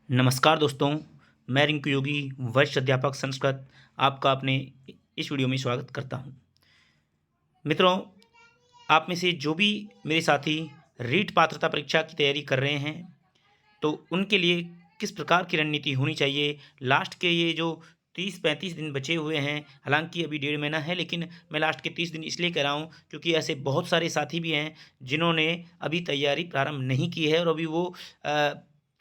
नमस्कार दोस्तों, मैं रिंकू योगी, वरिष्ठ अध्यापक संस्कृत, आपका अपने इस वीडियो में स्वागत करता हूं। मित्रों, आप में से जो भी मेरे साथी रीट पात्रता परीक्षा की तैयारी कर रहे हैं, तो उनके लिए किस प्रकार की रणनीति होनी चाहिए, लास्ट के ये जो 30-35 दिन बचे हुए हैं, हालांकि अभी 1.5 महीना है, लेकिन मैं लास्ट के 30 दिन इसलिए कह रहा हूँ क्योंकि ऐसे बहुत सारे साथी भी हैं जिन्होंने अभी तैयारी प्रारंभ नहीं की है और अभी वो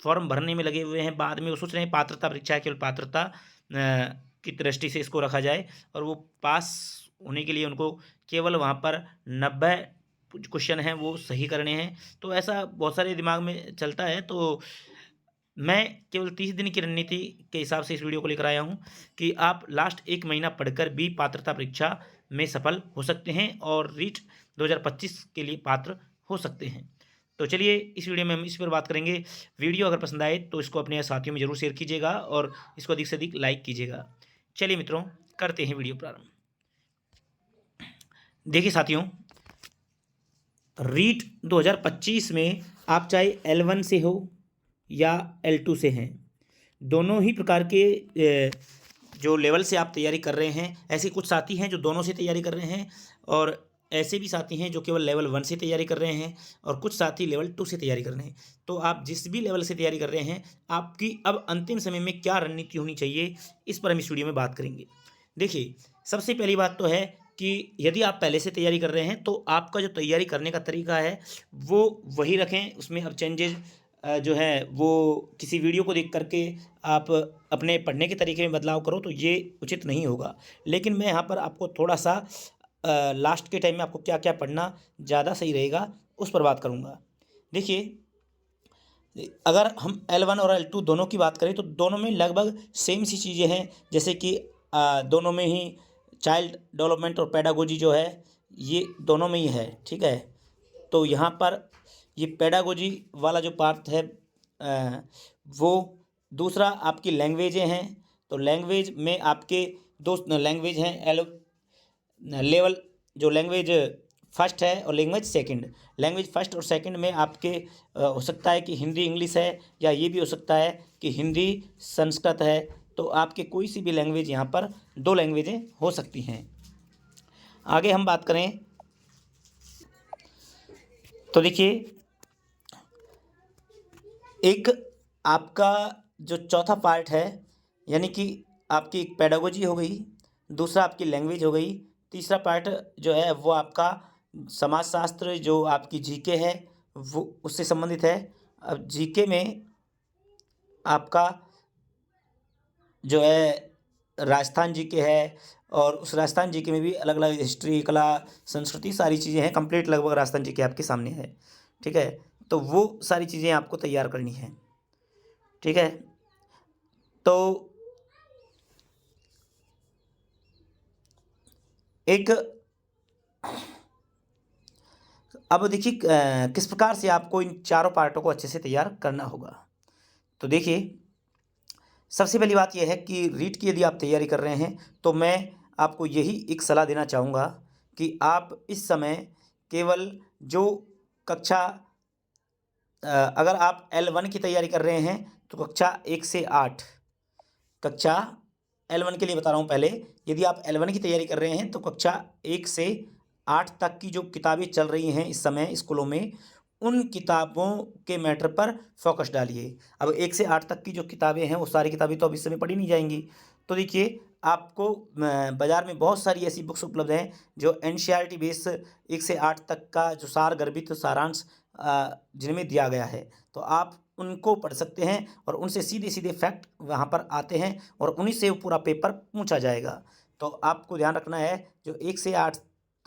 फॉर्म भरने में लगे हुए हैं। बाद में वो सोच रहे हैं पात्रता परीक्षा है, केवल पात्रता की दृष्टि से इसको रखा जाए और वो पास होने के लिए उनको केवल वहाँ पर 90 क्वेश्चन हैं वो सही करने हैं। तो ऐसा बहुत सारे दिमाग में चलता है, तो मैं केवल 30 दिन की रणनीति के हिसाब से इस वीडियो को लेकर आया हूँ कि आप लास्ट 1 महीना पढ़कर भी पात्रता परीक्षा में सफल हो सकते हैं और रीट 2025 के लिए पात्र हो सकते हैं। तो चलिए इस वीडियो में हम इस पर बात करेंगे। वीडियो अगर पसंद आए तो इसको अपने साथियों में ज़रूर शेयर कीजिएगा और इसको अधिक से अधिक लाइक कीजिएगा। चलिए मित्रों, करते हैं वीडियो प्रारंभ। देखिए साथियों, रीट 2025 में आप चाहे L1 से हो या L2 से हैं, दोनों ही प्रकार के जो लेवल से आप तैयारी कर रहे हैं, ऐसे कुछ साथी हैं जो दोनों से तैयारी कर रहे हैं और ऐसे भी साथी हैं जो केवल लेवल 1 से तैयारी कर रहे हैं और कुछ साथी लेवल 2 से तैयारी कर रहे हैं। तो आप जिस भी लेवल से तैयारी कर रहे हैं, आपकी अब अंतिम समय में क्या रणनीति होनी चाहिए, इस पर हम इस वीडियो में बात करेंगे। देखिए, सबसे पहली बात तो है कि यदि आप पहले से तैयारी कर रहे हैं तो आपका जो तैयारी करने का तरीका है वो वही रखें। उसमें अब चेंजेज जो है वो किसी वीडियो को देख करके आप अपने पढ़ने के तरीके में बदलाव करो तो ये उचित नहीं होगा। लेकिन मैं यहाँ पर आपको थोड़ा सा लास्ट के टाइम में आपको क्या क्या पढ़ना ज़्यादा सही रहेगा उस पर बात करूँगा। देखिए, अगर हम L1 और L2 दोनों की बात करें तो दोनों में लगभग सेम सी चीज़ें हैं, जैसे कि दोनों में ही चाइल्ड डेवलपमेंट और पेडागोजी जो है ये दोनों में ही है, ठीक है। तो यहाँ पर ये पेडागोजी वाला जो पार्ट है वो, दूसरा आपकी लैंग्वेजें हैं। तो लैंग्वेज में आपके दो लैंग्वेज हैं, लेवल जो लैंग्वेज फर्स्ट है और लैंग्वेज सेकंड। लैंग्वेज फर्स्ट और सेकंड में आपके हो सकता है कि हिंदी इंग्लिश है, या ये भी हो सकता है कि हिंदी संस्कृत है। तो आपके कोई सी भी लैंग्वेज यहाँ पर 2 लैंग्वेजें हो सकती हैं। आगे हम बात करें तो देखिए, एक आपका जो चौथा पार्ट है, यानी कि आपकी एक पेडागोजी हो गई, दूसरा आपकी लैंग्वेज हो गई, तीसरा पार्ट जो है वो आपका समाजशास्त्र, जो आपकी जीके है वो उससे संबंधित है। अब जीके में आपका जो है राजस्थान जीके है और उस राजस्थान जीके में भी अलग अलग हिस्ट्री, कला, संस्कृति सारी चीज़ें हैं। कंप्लीट लगभग राजस्थान जीके आपके सामने है, ठीक है। तो वो सारी चीज़ें आपको तैयार करनी है, ठीक है। तो एक अब देखिए किस प्रकार से आपको इन चारों पार्टों को अच्छे से तैयार करना होगा। तो देखिए, सबसे पहली बात यह है कि रीट की यदि आप तैयारी कर रहे हैं तो मैं आपको यही एक सलाह देना चाहूँगा कि आप इस समय केवल जो कक्षा अगर आप L1 की तैयारी कर रहे हैं तो कक्षा 1 से 8, कक्षा L1 के लिए बता रहा हूँ पहले, यदि आप L1 की तैयारी कर रहे हैं तो कक्षा 1 से 8 तक की जो किताबें चल रही हैं इस समय स्कूलों में, उन किताबों के मैटर पर फोकस डालिए। अब 1 से 8 तक की जो किताबें हैं वो सारी किताबें तो अब इस समय पढ़ी नहीं जाएंगी। तो देखिए, आपको बाज़ार में बहुत सारी ऐसी बुक्स उपलब्ध हैं जो NCERT बेस 1 से 8 तक का जो सार गर्भित सारांश जिनमें दिया गया है, तो आप उनको पढ़ सकते हैं और उनसे सीधे-सीधे फैक्ट वहाँ पर आते हैं और उन्हीं से वो पूरा पेपर पूछा जाएगा। तो आपको ध्यान रखना है, जो 1 से 8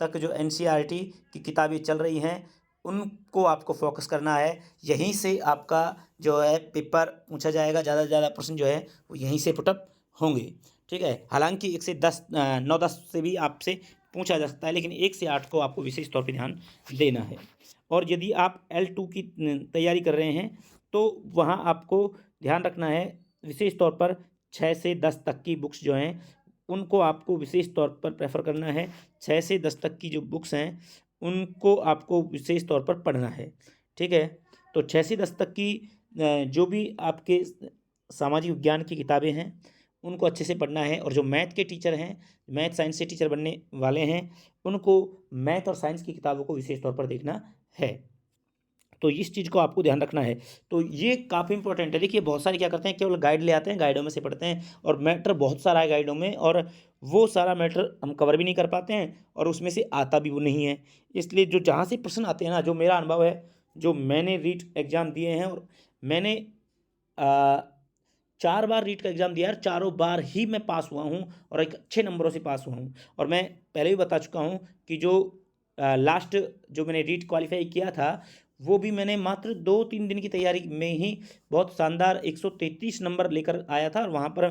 तक जो NCERT की किताबें चल रही हैं, उनको आपको फ़ोकस करना है। यहीं से आपका जो है पेपर पूछा जाएगा, ज़्यादा से ज़्यादा प्रश्न जो है वो यहीं से पुटअप होंगे, ठीक है। हालाँकि 1 से 10 9-10 से भी आपसे पूछा जा सकता है, लेकिन 1 से 8 को आपको विशेष तौर पे ध्यान देना है। और यदि आप L2 की तैयारी कर रहे हैं तो वहाँ आपको ध्यान रखना है, विशेष तौर पर 6 से 10 तक की बुक्स जो हैं उनको आपको विशेष तौर पर प्रेफर करना है। 6 से 10 तक की जो बुक्स हैं उनको आपको विशेष तौर पर पढ़ना है, ठीक है। तो 6 से 10 तक की जो भी आपके सामाजिक विज्ञान की किताबें हैं उनको अच्छे से पढ़ना है, और जो मैथ के टीचर हैं, मैथ साइंस से टीचर बनने वाले हैं, उनको मैथ और साइंस की किताबों को विशेष तौर पर देखना है। तो इस चीज़ को आपको ध्यान रखना है। तो ये काफ़ी इंपॉर्टेंट है। देखिए बहुत सारे क्या करते हैं, केवल गाइड ले आते हैं, गाइडों में से पढ़ते हैं, और मैटर बहुत सारा है गाइडों में, और वो सारा मैटर हम कवर भी नहीं कर पाते हैं, और उसमें से आता भी वो नहीं है। इसलिए जो जहाँ से प्रश्न आते हैं ना, जो मेरा अनुभव है, जो मैंने रीट एग्ज़ाम दिए हैं, और मैंने 4 बार रीट का एग्ज़ाम दिया है, और चारों बार ही मैं पास हुआ हूँ, और एक अच्छे नंबरों से पास हुआ हूँ। और मैं पहले भी बता चुका हूँ कि जो लास्ट जो मैंने रीट क्वालिफाई किया था, वो भी मैंने मात्र 2-3 दिन की तैयारी में ही बहुत शानदार 133 नंबर लेकर आया था, और वहाँ पर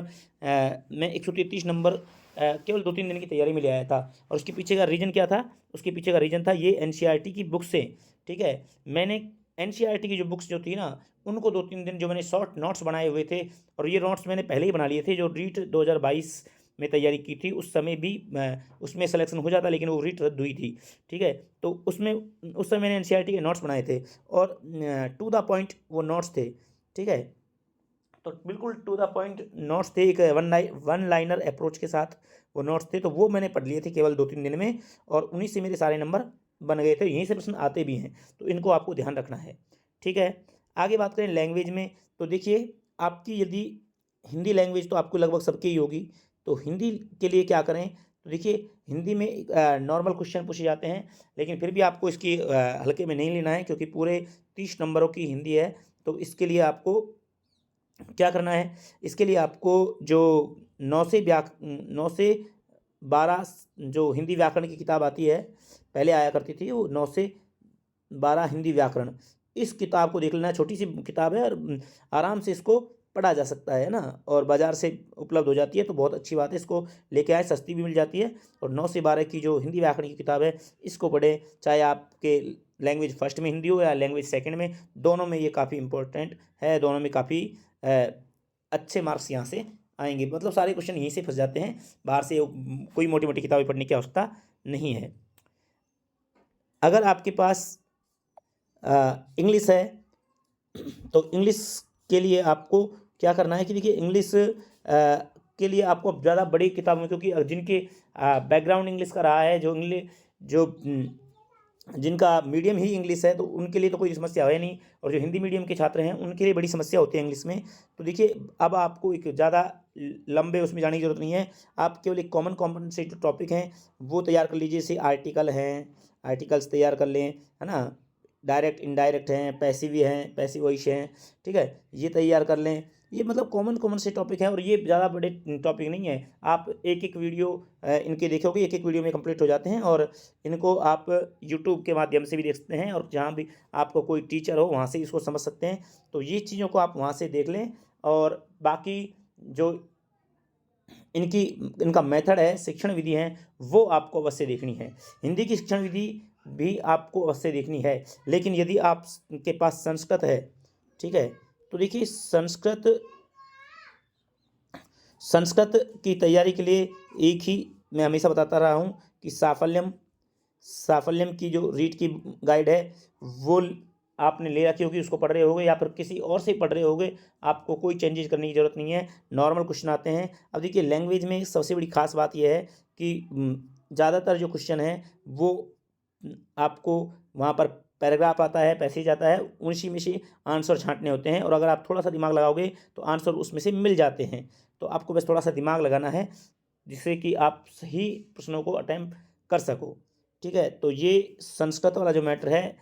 मैं 133 नंबर केवल 2-3 दिन की तैयारी में ले आया था। और उसके पीछे का रीज़न क्या था? उसके पीछे का रीज़न था ये एनसीईआरटी की बुक से, ठीक है। मैंने एनसीईआरटी की जो बुक्स जो थी ना, उनको 2-3 दिन जो मैंने शॉर्ट नोट्स बनाए हुए थे, और ये नोट्स मैंने पहले ही बना लिए थे, जो रीट 2022 में तैयारी की थी, उस समय भी उसमें सिलेक्शन हो जाता, लेकिन वो रीट रद्द हुई थी, ठीक है। तो उसमें उस समय मैंने एनसीईआरटी के नोट्स बनाए थे, और टू द पॉइंट वो नोट्स थे, ठीक है। तो बिल्कुल टू द पॉइंट नोट्स थे, एक वन लाइनर अप्रोच के साथ वो नोट्स थे, तो वो मैंने पढ़ लिए थे केवल 2-3 दिन में, और उन्हीं से मेरे सारे नंबर बन गए थे। यहीं से प्रश्न आते भी हैं, तो इनको आपको ध्यान रखना है, ठीक है। आगे बात करें लैंग्वेज में, तो देखिए आपकी यदि हिंदी लैंग्वेज तो आपको लगभग सबकी ही होगी, तो हिंदी के लिए क्या करें, तो देखिए हिंदी में नॉर्मल क्वेश्चन पूछे जाते हैं, लेकिन फिर भी आपको इसकी हल्के में नहीं लेना है, क्योंकि पूरे 30 नंबरों की हिंदी है। तो इसके लिए आपको क्या करना है, इसके लिए आपको जो 9 से 12 जो हिंदी व्याकरण की किताब आती है, पहले आया करती थी, वो 9 से 12 हिंदी व्याकरण, इस किताब को देख लेना। छोटी सी किताब है, और आराम से इसको पढ़ा जा सकता है ना, और बाज़ार से उपलब्ध हो जाती है, तो बहुत अच्छी बात है। इसको लेके आए, सस्ती भी मिल जाती है। और 9 से 12 की जो हिंदी व्याकरण की किताब है, इसको पढ़ें, चाहे आपके लैंग्वेज फर्स्ट में हिंदी हो या लैंग्वेज सेकंड में, दोनों में ये काफ़ी इंपॉर्टेंट है, दोनों में काफ़ी अच्छे मार्क्स यहाँ से आएंगे। मतलब सारे क्वेश्चन यहीं से फंस जाते हैं, बाहर से कोई मोटी मोटी किताबें पढ़ने की आवश्यकता नहीं है। अगर आपके पास इंग्लिश है, तो इंग्लिश के लिए आपको क्या करना है कि देखिए इंग्लिश के लिए आपको ज़्यादा बड़ी किताबों में, क्योंकि जिनके बैकग्राउंड इंग्लिश का रहा है, जो इंग्लिश जो जिनका मीडियम ही इंग्लिश है, तो उनके लिए तो कोई समस्या है नहीं, और जो हिंदी मीडियम के छात्र हैं उनके लिए बड़ी समस्या होती है इंग्लिश में। तो देखिए अब आपको एक ज़्यादा लंबे उसमें जाने की ज़रूरत नहीं है, आप केवल एक कॉमन कॉम्पोनेंट जो टॉपिक हैं वो तैयार कर लीजिए। जैसे आर्टिकल हैं, आर्टिकल्स तैयार कर लें, है ना, डायरेक्ट इनडायरेक्ट हैं, पैसिव हैं, पैसिव वॉइस हैं, ठीक है, ये तैयार कर लें। ये मतलब कॉमन कॉमन से टॉपिक हैं, और ये ज़्यादा बड़े टॉपिक नहीं है। आप एक एक वीडियो इनके देखोगे, एक एक वीडियो में कंप्लीट हो जाते हैं, और इनको आप यूट्यूब के माध्यम से भी देख सकते हैं, और जहाँ भी आपको कोई टीचर हो वहाँ से इसको समझ सकते हैं। तो ये चीज़ों को आप वहाँ से देख लें, और बाकी जो इनका मेथड है, शिक्षण विधि है, वो आपको अवश्य देखनी है। हिंदी की शिक्षण विधि भी आपको अवश्य देखनी है। लेकिन यदि आप के पास संस्कृत है, ठीक है, तो देखिए संस्कृत की तैयारी के लिए एक ही मैं हमेशा बताता रहा हूँ कि साफल्यम की जो रीट की गाइड है, वो आपने ले रखी होगी, उसको पढ़ रहे होगे, या फिर किसी और से पढ़ रहे होगे, आपको कोई चेंजेस करने की ज़रूरत नहीं है, नॉर्मल क्वेश्चन आते हैं। अब देखिए लैंग्वेज में सबसे बड़ी खास बात यह है कि ज़्यादातर जो क्वेश्चन हैं वो आपको वहाँ पर पैराग्राफ आता है, पैसेज आता है, उसी में से आंसर छांटने होते हैं, और अगर आप थोड़ा सा दिमाग लगाओगे तो आंसर उसमें से मिल जाते हैं। तो आपको बस थोड़ा सा दिमाग लगाना है, जिससे कि आप सही प्रश्नों को अटेम्प्ट कर सको, ठीक है। तो ये संस्कृत वाला जो मैटर है,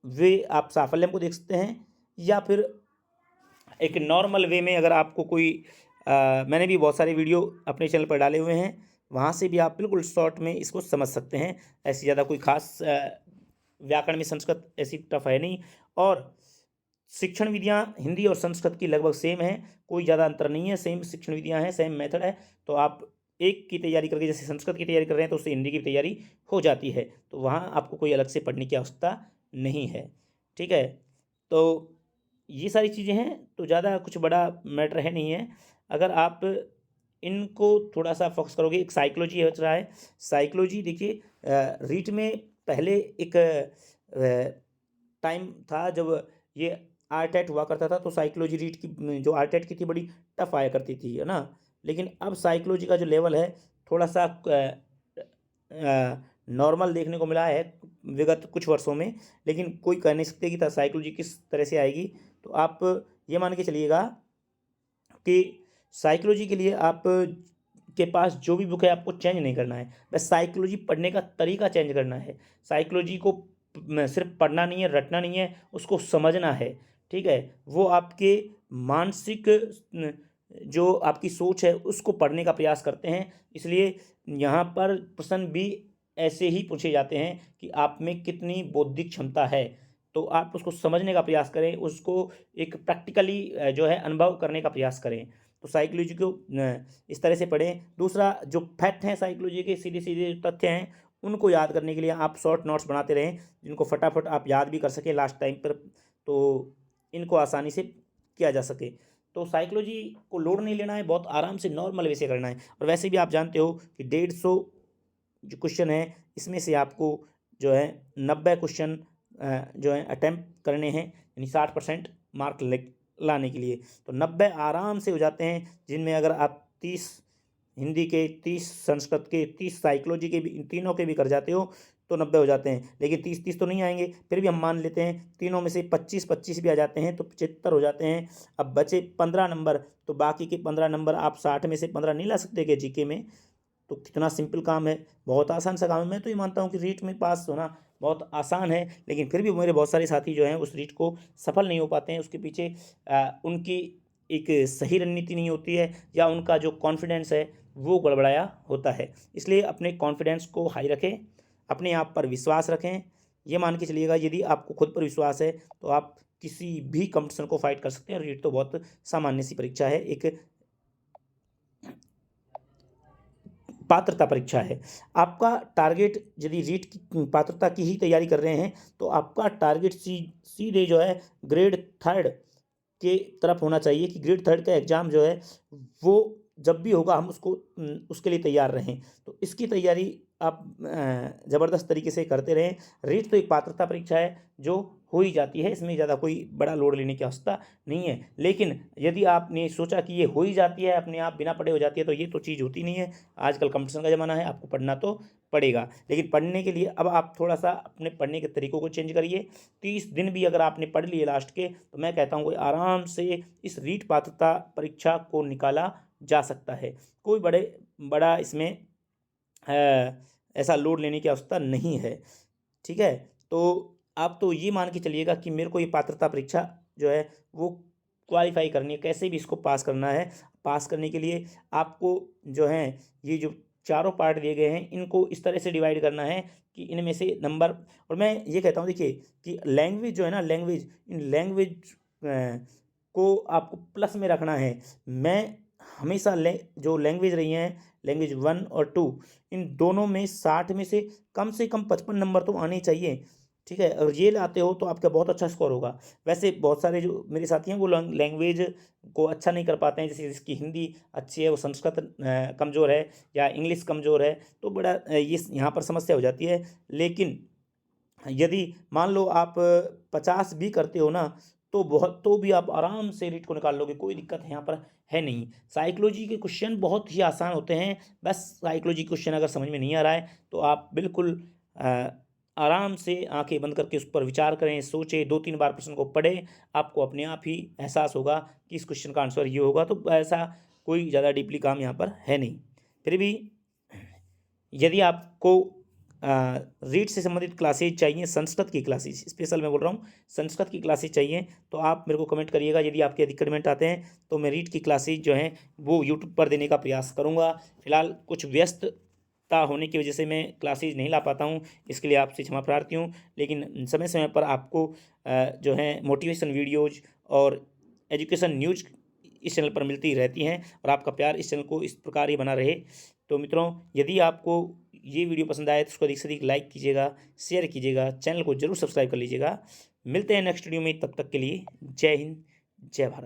वे आप साफल्यम को देख सकते हैं, या फिर एक नॉर्मल वे में अगर आपको कोई मैंने भी बहुत सारे वीडियो अपने चैनल पर डाले हुए हैं, वहाँ से भी आप बिल्कुल शॉर्ट में इसको समझ सकते हैं। ऐसी ज़्यादा कोई खास व्याकरण में संस्कृत ऐसी टफ है नहीं, और शिक्षण विधियाँ हिंदी और संस्कृत की लगभग सेम है, कोई ज़्यादा अंतर नहीं है, सेम शिक्षण विधियाँ हैं, सेम मेथड है। तो आप एक की तैयारी करके, जैसे संस्कृत की तैयारी कर रहे हैं, तो उससे हिंदी की तैयारी हो जाती है, तो वहाँ आपको कोई अलग से पढ़ने की आवश्यकता नहीं है, ठीक है। तो ये सारी चीज़ें हैं, तो ज़्यादा कुछ बड़ा मैटर है नहीं है। अगर आप इनको थोड़ा सा फोकस करोगे, एक साइकोलॉजी बच रहा है। साइकोलॉजी देखिए रीट में पहले एक टाइम था जब ये आरटेट हुआ करता था, तो साइकोलॉजी रीट की जो आरटेट की थी बड़ी टफ आया करती थी, है ना। लेकिन अब साइकोलॉजी का जो लेवल है थोड़ा सा नॉर्मल देखने को मिला है विगत कुछ वर्षों में, लेकिन कोई कह नहीं सकते कि साइकोलॉजी किस तरह से आएगी। तो आप ये मान के चलिएगा कि साइकोलॉजी के लिए आप के पास जो भी बुक है आपको चेंज नहीं करना है, बस साइकोलॉजी पढ़ने का तरीका चेंज करना है। साइकोलॉजी को सिर्फ पढ़ना नहीं है, रटना नहीं है, उसको समझना है, ठीक है। वो आपके मानसिक जो आपकी सोच है उसको पढ़ने का प्रयास करते हैं। इसलिए यहाँ पर प्रश्न भी ऐसे ही पूछे जाते हैं कि आप में कितनी बौद्धिक क्षमता है, तो आप उसको समझने का प्रयास करें, उसको एक प्रैक्टिकली जो है अनुभव करने का प्रयास करें। तो साइकोलॉजी को इस तरह से पढ़ें। दूसरा, जो फैक्ट हैं साइकोलॉजी के, सीधे सीधे तथ्य हैं, उनको याद करने के लिए आप शॉर्ट नोट्स बनाते रहें, जिनको फटाफट आप याद भी कर सकें लास्ट टाइम पर, तो इनको आसानी से किया जा सके। तो साइकोलॉजी को लोड नहीं लेना है, बहुत आराम से नॉर्मल वे से करना है। और वैसे भी आप जानते हो कि 150 जो क्वेश्चन है इसमें से आपको जो है 90 क्वेश्चन जो है अटैम्प्ट करने हैं, यानी 60% मार्क लाने के लिए। तो 90 आराम से हो जाते हैं, जिनमें अगर आप 30 हिंदी के, 30 संस्कृत के, 30 साइकोलॉजी के भी, इन तीनों के भी कर जाते हो तो 90 हो जाते हैं। लेकिन 30-30 तो नहीं आएंगे, फिर भी हम मान लेते हैं तीनों में से 25-25 भी आ जाते हैं तो 75 हो जाते हैं। अब बचे 15 नंबर, तो बाकी के 15 नंबर आप 60 में से 15 नहीं ला सकते कि जीके में। तो कितना सिंपल काम है, बहुत आसान सा काम है। मैं तो ये मानता हूँ कि रीट में पास होना बहुत आसान है, लेकिन फिर भी मेरे बहुत सारे साथी जो हैं उस रीट को सफल नहीं हो पाते हैं। उसके पीछे उनकी एक सही रणनीति नहीं होती है, या उनका जो कॉन्फिडेंस है वो गड़बड़ाया होता है। इसलिए अपने कॉन्फिडेंस को हाई रखें, अपने आप पर विश्वास रखें। ये मान के चलिएगा यदि आपको खुद पर विश्वास है तो आप किसी भी कंपटीशन को फाइट कर सकते हैं। रीट तो बहुत सामान्य सी परीक्षा है, एक पात्रता परीक्षा है। आपका टारगेट, यदि रीट की पात्रता की ही तैयारी कर रहे हैं तो आपका टारगेट सीधे जो है ग्रेड 3 के तरफ होना चाहिए, कि ग्रेड 3 का एग्ज़ाम जो है वो जब भी होगा हम उसको उसके लिए तैयार रहें। तो इसकी तैयारी आप ज़बरदस्त तरीके से करते रहें। रीट तो एक पात्रता परीक्षा है जो हो ही जाती है, इसमें ज़्यादा कोई बड़ा लोड लेने की आवश्यकता नहीं है। लेकिन यदि आपने सोचा कि ये हो ही जाती है, अपने आप बिना पढ़े हो जाती है, तो ये तो चीज़ होती नहीं है। आजकल कंपटीशन का ज़माना है, आपको पढ़ना तो पड़ेगा। लेकिन पढ़ने के लिए अब आप थोड़ा सा अपने पढ़ने के तरीक़ों को चेंज करिए। 30 दिन भी अगर आपने पढ़ लिए लास्ट के, तो मैं कहता हूँ कोई आराम से इस रीट पात्रता परीक्षा को निकाला जा सकता है। कोई बड़ा इसमें ऐसा लोड लेने की आवश्यकता नहीं है, ठीक है। तो आप तो ये मान के चलिएगा कि मेरे को ये पात्रता परीक्षा जो है वो क्वालिफाई करनी है, कैसे भी इसको पास करना है। पास करने के लिए आपको जो है ये जो चारों पार्ट दिए गए हैं इनको इस तरह से डिवाइड करना है कि इनमें से नंबर, और मैं ये कहता हूँ देखिए कि लैंग्वेज जो है ना, इन लैंग्वेज को आपको प्लस में रखना है। मैं हमेशा जो लैंग्वेज रही हैं, लैंग्वेज 1 और 2, इन दोनों में 60 में से कम 55 नंबर तो आने चाहिए, ठीक है। और ये लाते हो तो आपका बहुत अच्छा स्कोर होगा। वैसे बहुत सारे जो मेरे साथी हैं वो लैंग्वेज को अच्छा नहीं कर पाते हैं, जैसे जिसकी हिंदी अच्छी है वो संस्कृत कमज़ोर है, या इंग्लिश कमज़ोर है, तो बड़ा ये यहाँ पर समस्या हो जाती है। लेकिन यदि मान लो आप 50 भी करते हो ना, तो भी आप आराम से रीट को निकाल लोगे, कोई दिक्कत यहाँ पर है नहीं। साइकोलॉजी के क्वेश्चन बहुत ही आसान होते हैं, बस साइकोलॉजी क्वेश्चन अगर समझ में नहीं आ रहा है तो आप बिल्कुल आराम से आंखें बंद करके उस पर विचार करें, सोचें, 2-3 बार प्रश्न को पढ़ें, आपको अपने आप ही एहसास होगा कि इस क्वेश्चन का आंसर ये होगा। तो ऐसा कोई ज़्यादा डीपली काम यहाँ पर है नहीं। फिर भी यदि आपको रीट से संबंधित क्लासेज चाहिए, संस्कृत की क्लासेज स्पेशल मैं बोल रहा हूँ, संस्कृत की क्लासेज चाहिए, तो आप मेरे को कमेंट करिएगा। यदि आपके अधिक कमेंट आते हैं तो मैं रीट की क्लासेज जो हैं वो यूट्यूब पर देने का प्रयास करूँगा। फिलहाल कुछ व्यस्तता होने की वजह से मैं क्लासेज नहीं ला पाता हूँ, इसके लिए आपसे क्षमा प्रार्थी हूँ। लेकिन समय समय पर आपको जो है मोटिवेशन वीडियोज़ और एजुकेशन न्यूज इस चैनल पर मिलती रहती हैं, और आपका प्यार इस चैनल को इस प्रकार ही बना रहे। तो मित्रों, यदि आपको ये वीडियो पसंद आए तो उसको अधिक से अधिक लाइक कीजिएगा, शेयर कीजिएगा, चैनल को जरूर सब्सक्राइब कर लीजिएगा। मिलते हैं नेक्स्ट वीडियो में, तब तक के लिए जय हिंद, जय भारत।